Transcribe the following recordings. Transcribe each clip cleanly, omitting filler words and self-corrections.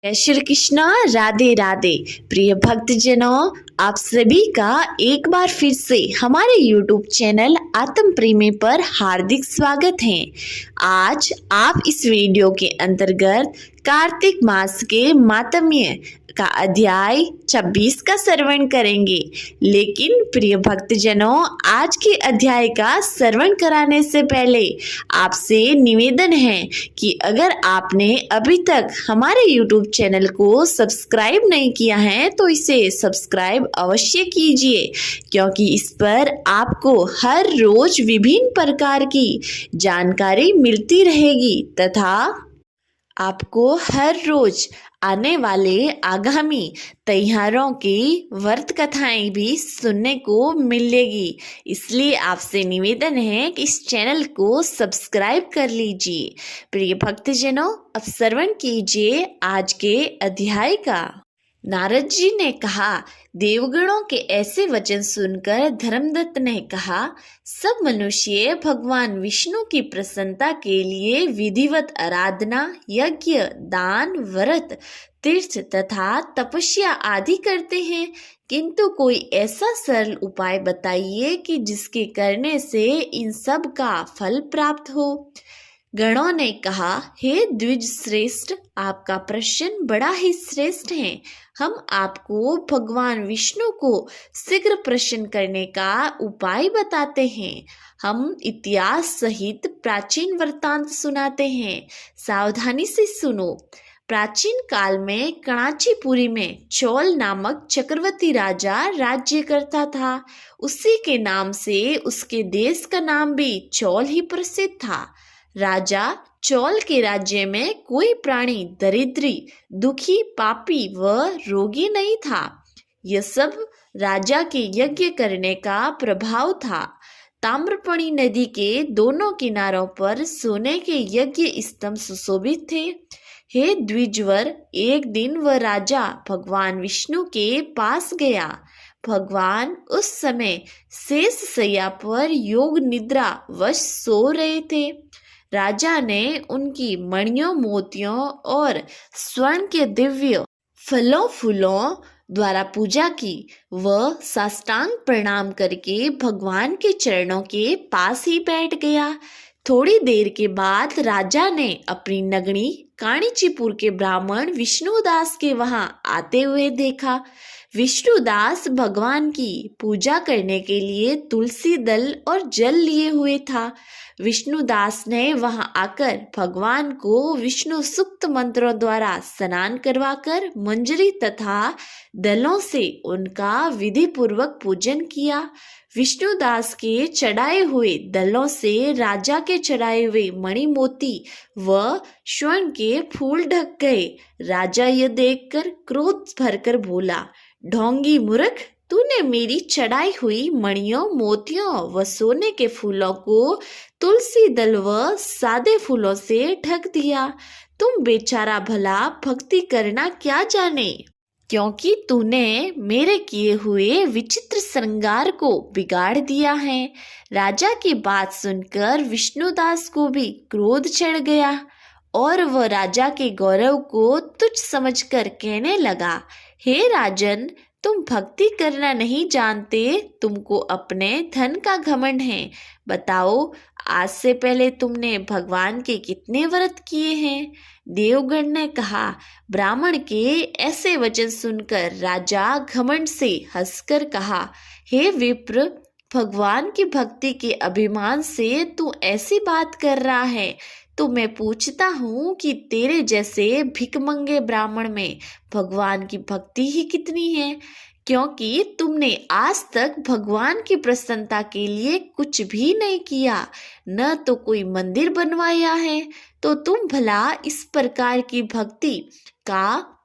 जय श्री कृष्णा। राधे राधे। प्रिय भक्तजनों, आप सभी का एक बार फिर से हमारे YouTube चैनल आत्म प्रेमी पर हार्दिक स्वागत है। आज आप इस वीडियो के अंतर्गत कार्तिक मास के मातम्य का अध्याय 26 का श्रवण करेंगे। लेकिन प्रिय भक्तजनों, आज के अध्याय का श्रवण कराने से पहले आपसे निवेदन है कि अगर आपने अभी तक हमारे YouTube चैनल को सब्सक्राइब नहीं किया है तो इसे सब्सक्राइब अवश्य कीजिए, क्योंकि इस पर आपको हर रोज विभिन्न प्रकार की जानकारी मिलती रहेगी तथा आपको हर रोज आने वाले आगामी त्योहारों की व्रत कथाएं भी सुनने को मिलेगी। इसलिए आपसे निवेदन है कि इस चैनल को सब्सक्राइब कर लीजिए। प्रिय भक्तजनों, अब श्रवण कीजिए आज के अध्याय का। नारद जी ने कहा, देवगणों के ऐसे वचन सुनकर धर्मदत्त ने कहा, सब मनुष्य भगवान विष्णु की प्रसन्नता के लिए विधिवत आराधना, यज्ञ, दान, व्रत, तीर्थ तथा तपस्या आदि करते हैं, किंतु कोई ऐसा सरल उपाय बताइए कि जिसके करने से इन सब का फल प्राप्त हो। गणों ने कहा, हे द्विज श्रेष्ठ, आपका प्रश्न बड़ा ही श्रेष्ठ है। हम आपको भगवान विष्णु को शीघ्र प्रसन्न करने का उपाय बताते हैं। हम इतिहास सहित प्राचीन वृत्तांत सुनाते हैं, सावधानी से सुनो। प्राचीन काल में कणाचीपुरी में चौल नामक चक्रवर्ती राजा राज्य करता था। उसी के नाम से उसके देश का नाम भी चौल ही प्रसिद्ध था। राजा चौल के राज्य में कोई प्राणी दरिद्री, दुखी, पापी व रोगी नहीं था। यह सब राजा के यज्ञ करने का प्रभाव था। ताम्रपर्णी नदी के दोनों किनारों पर सोने के यज्ञ स्तंभ सुशोभित थे। हे द्विजवर, एक दिन वह राजा भगवान विष्णु के पास गया। भगवान उस समय शेष शैया पर योग निद्रा वश सो रहे थे। राजा ने उनकी मणियों, मोतियों और स्वर्ण के दिव्य फलों फूलों द्वारा पूजा की। वह साष्टांग प्रणाम करके भगवान के चरणों के पास ही बैठ गया। थोड़ी देर के बाद राजा ने अपनी नगरी काणीचीपुर के ब्राह्मण विष्णुदास के वहां आते हुए देखा। विष्णुदास भगवान की पूजा करने के लिए तुलसी दल और जल लिए हुए था। विष्णुदास ने वहां आकर भगवान को विष्णु सूक्त मंत्रों द्वारा स्नान करवाकर मंजरी तथा दलों से उनका विधि पूर्वक पूजन किया। विष्णुदास के चढ़ाए हुए दलों से राजा के चढ़ाए हुए मणि, मोती व स्वर्ण के फूल ढक गए। राजा यह देखकर क्रोध भरकर बोला, ढोंगी मूर्ख, तूने मेरी चढ़ाई हुई मणियों, मोतियों व सोने के फूलों को तुलसी दल व सादे फूलों से ढक दिया। तुम बेचारा भला भक्ति करना क्या जाने, क्योंकि तूने मेरे किए हुए विचित्र श्रृंगार को बिगाड़ दिया है। राजा की बात सुनकर विष्णुदास को भी क्रोध चढ़ गया और वह राजा के गौरव को तुच्छ समझकर कहने लगा, हे राजन, तुम भक्ति करना नहीं जानते, तुमको अपने धन का घमंड है। बताओ, आज से पहले तुमने भगवान के कितने व्रत किए हैं? देवगण ने कहा। ब्राह्मण के ऐसे वचन सुनकर राजा घमंड से हंसकर कहा, हे विप्र, भगवान की भक्ति के अभिमान से तू ऐसी बात कर रहा है तो मैं पूछता हूँ कि तेरे जैसे भिखमंगे ब्राह्मण में भगवान की भक्ति ही कितनी है, क्योंकि तुमने आज तक भगवान की प्रसन्नता के लिए कुछ भी नहीं किया, न तो कोई मंदिर बनवाया है, तो तुम भला इस प्रकार की भक्ति का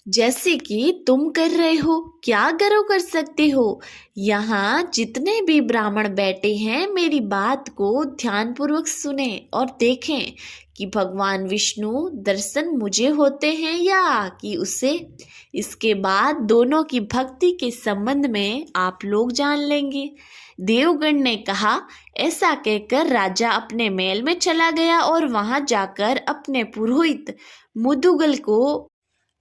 जैसे कि तुम कर रहे हो क्या गर्व कर सकते हो? यहाँ जितने भी ब्राह्मण बैठे हैं, मेरी बात को ध्यानपूर्वक सुने और देखें कि भगवान विष्णु दर्शन मुझे होते हैं या कि उसे। इसके बाद दोनों की भक्ति के संबंध में आप लोग जान लेंगे। देवगण ने कहा। ऐसा कहकर राजा अपने महल में चला गया और वहां जाकर अपने पुरोहित मुदुगल को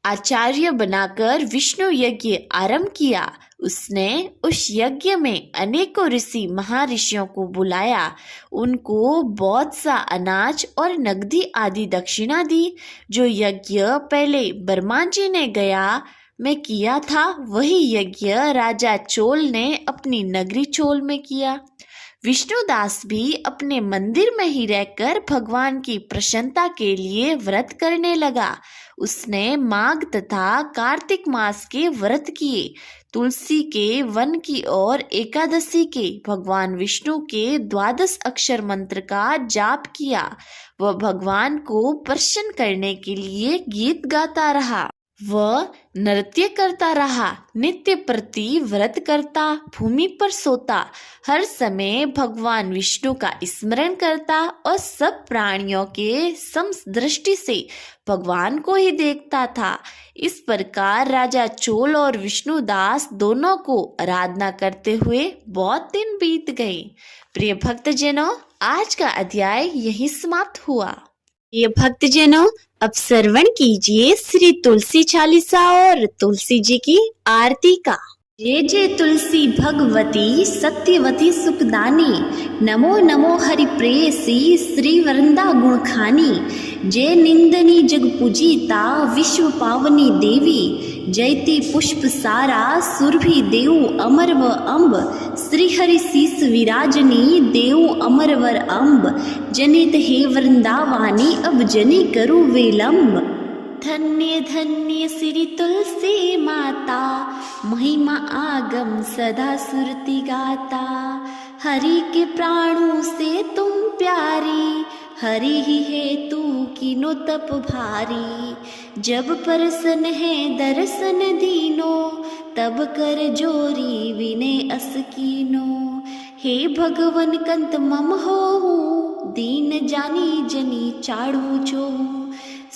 आचार्य बनाकर विष्णु यज्ञ आरंभ किया। उसने उस यज्ञ में अनेकों ऋषि महर्षियों को बुलाया, उनको बहुत सा अनाज और नगदी आदि दक्षिणा दी। जो यज्ञ पहले बर्मा जी ने गया में किया था, वही यज्ञ राजा चोल ने अपनी नगरी चोल में किया। विष्णुदास भी अपने मंदिर में ही रहकर भगवान की प्रसन्नता के लिए व्रत करने लगा। उसने माघ तथा कार्तिक मास के व्रत किए, तुलसी के वन की और एकादशी के भगवान विष्णु के 12 अक्षर मंत्र का जाप किया। वह भगवान को प्रसन्न करने के लिए गीत गाता रहा। वह नृत्य करता रहा, नित्य प्रति व्रत करता, भूमि पर सोता, हर समय भगवान विष्णु का स्मरण करता और सब प्राणियों के समदृष्टि से भगवान को ही देखता था। इस प्रकार राजा चोल और विष्णुदास दोनों को आराधना करते हुए बहुत दिन बीत गए। प्रिय भक्तजनों, आज का अध्याय यहीं समाप्त हुआ। ये भक्तजनों, अब श्रवण कीजिए श्री तुलसी चालीसा और तुलसी जी की आरती का। जय जय तुलसी भगवती सत्यवती सुखदानी, नमो नमो हरि प्रेयसी श्री वृंदा गुणखानी। जय निंदनी जग पूजिता विश्व पावनी देवी, जयति पुष्प सारा सुरभि देव अमरव अम्ब। श्री हरि शीस विराजनी देव अमरवर अम्ब, जनित हे वृंदावानी अब जनी करु विलंब। धन्य धन्य श्री तुलसी माता, महिमा आगम सदा सुरति गाता। हरि के प्राणों से तुम प्यारी, हरि ही है तू कीनो तप भारी। जब परसन है दर्शन दीनो, तब कर जोरी विने अस कीनो। हे भगवन कंत मम हो, दीन जानी जनी चाड़ू जो।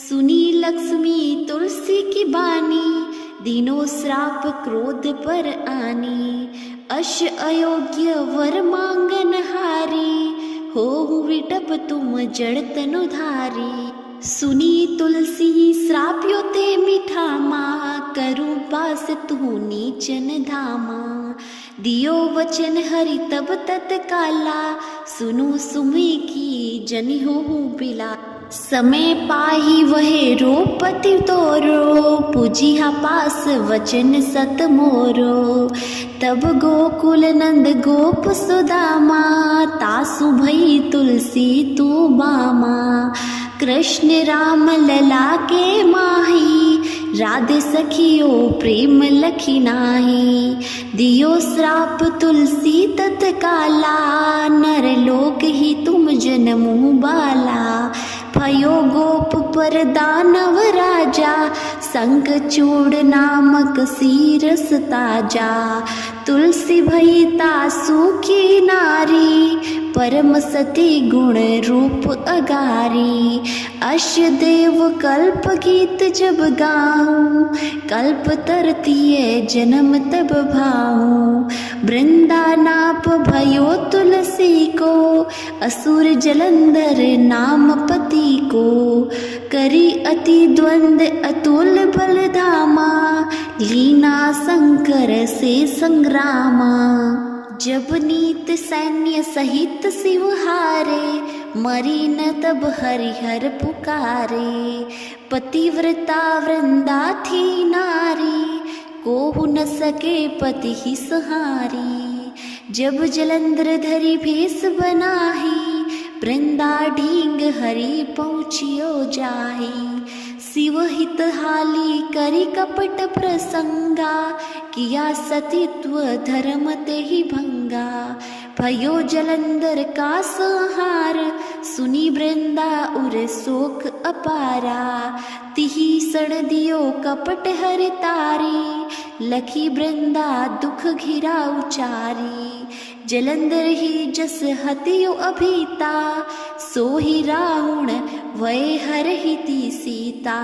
सुनी लक्ष्मी तुलसी की बानी, दीनो श्राप क्रोध पर आनी। अश अयोग्य वर मांगन हारी, हो विटप तुम जड़ तनुधारी। सुनी तुलसी श्राप्यो ते मीठा माँ, करू पास तू नीचन धामा। दियो वचन हरि तब तत्काला, सुनु सुमी की जनि हो बिला। समय पाही वहे रोपति तोरो, पूजिहा पास वचन सत मोरो। तब गोकुल नंद गोप सुदामा, तासु भई तुलसी तू बामा। कृष्ण राम लला के माही, राधे सखियो प्रेम लखी नाही। दियो श्राप तुलसी तत्काला, नर लोक ही तुम जन्मु बाला। भयो गोप पर दानव राजा, शंखचूड़ नामक सीरस ताजा। तुलसी भई तासु की नारी, परम सती गुण रूप अगारी। अश देव कल्प गीत जब गाऊं, कल्प तरतीये जन्म तब भाऊं। वृंदा नाप भयो तुलसी को, असुर जलंधर नाम पति को। करी अति द्वंद अतुल बल धामा, लीना शंकर से संग्रामा। जब नीत सैन्य सहित शिव हारे, मरी न तब हरिहर पुकारे। पतिव्रता वृंदा थी नारी, कोहु न सके पति ही सहारी। जब जलंधर धरी भेष बनाही, वृंदा ढींग हरि पहुँचियो जाही। शिव हित हाली करी कपट प्रसंगा, किया सतीत्व धर्म ते ही भंगा। भयो जलंधर का संहार, सुनी वृंदा उर शोक अपारा। तिही सण दियो कपट हरि तारी, लखी वृंदा दुख घिरा उचारी। जलंधर ही जस हतियो अभीता, सो ही रावण वै हर हिति सीता।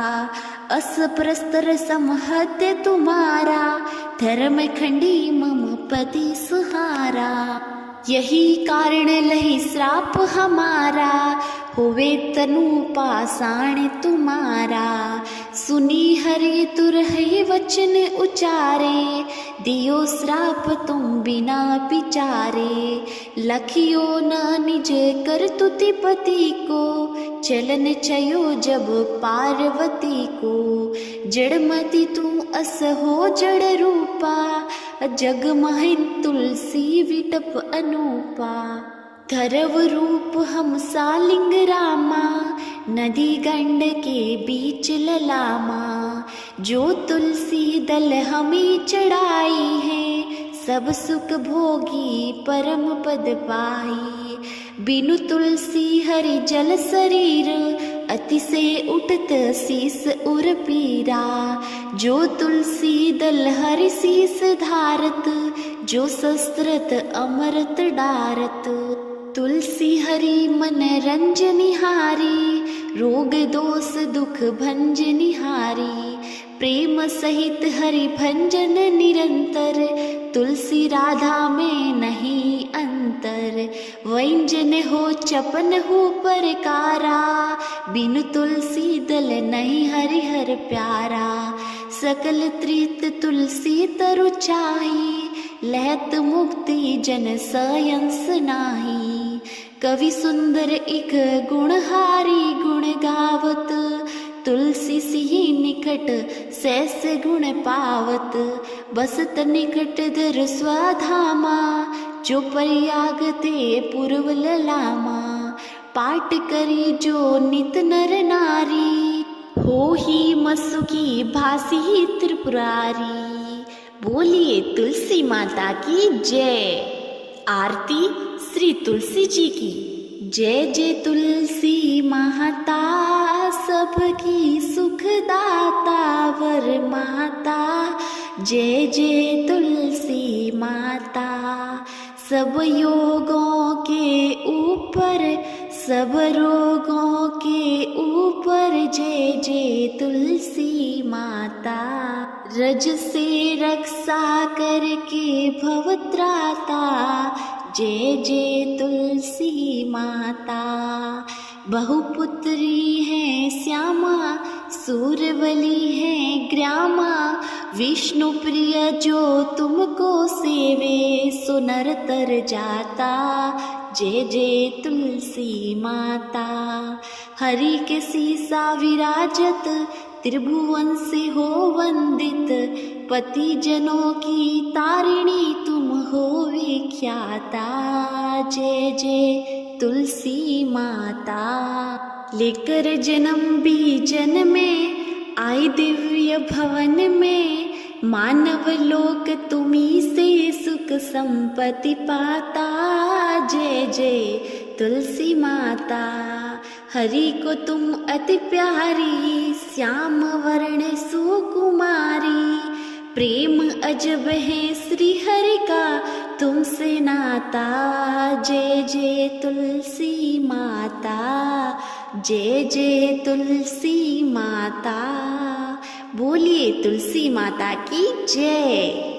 अस प्रस्तर समहत्य तुम्हारा, धर्म खंडी मम पति सुहारा। यही कारण लही श्राप हमारा, होवे तनु पाषाण तुम्हारा। सुनी हरि तुरहि वचन उचारे, दियो श्राप तुम बिना विचारे। लखियो न निज कर तुति पति को, चलन चयो जब पार्वती को। जड़मति तू अस हो जड़ रूपा, जग महिन तुलसी विटप अनूपा। धरव रूप हम सालिंग रामा, नदी गंड के बीच ललामा। जो तुलसी दल हमें चढ़ाई है, सब सुख भोगी परम पद पाई। बिनु तुलसी हरि जल शरीर, अति से उठत शीस उर पीरा। जो तुलसी दल हरि शीस धारत, जो शस्त्रत अमृत डारत। तुलसी हरि मन रंजनिहारी, रोग दोष दुख भंजनिहारी। प्रेम सहित हरि भंजन निरंतर, तुलसी राधा में नहीं अंतर। व्यंजन हो चपन हो परकारा, बिनु तुलसी दल नहीं हरिहर प्यारा। सकल त्रित तुलसी तरु चाही, लहत मुक्ति जन सयंस नाही। कवि सुंदर एक गुणहारी गुण गावत, तुलसी सिहि निकट सैस गुण पावत। बसत निकट दर स्वधामा, जो प्रयाग ते पूर्व ललामा। पाठ करी जो नित नर नारी, हो ही मसुकी भासी त्रिपुरारी। बोलिए तुलसी माता की जय। आरती श्री तुलसी जी की। जय जय तुलसी माता, सबकी सुखदाता वर माता। जय जय तुलसी माता, सब योगों के ऊपर, सब रोगों के ऊपर। जय जय तुलसी माता, रज से रक्षा करके भवत्राता। जय जय तुलसी माता, बहुपुत्री है श्यामा, सूरवली है ग्रामा। विष्णु प्रिय जो तुमको सेवे, सो नर तर जाता। जय जय तुलसी माता, हरि के सीसा विराजत, त्रिभुवन से हो वंदित। पति जनों की तारिणी तुम हो विख्याता। जय जय तुलसी माता, लेकर जन्म बीजन में आई दिव्य भवन में। मानव लोक तुम्ही से सुख संपत्ति पाता। जय जय तुलसी माता, हरि को तुम अति प्यारी, श्याम वर्ण सुकुमारी। प्रेम अजब है श्री हरि का तुमसे नाता। जय जय तुलसी माता, जय जय तुलसी माता। बोलिए तुलसी माता की जय।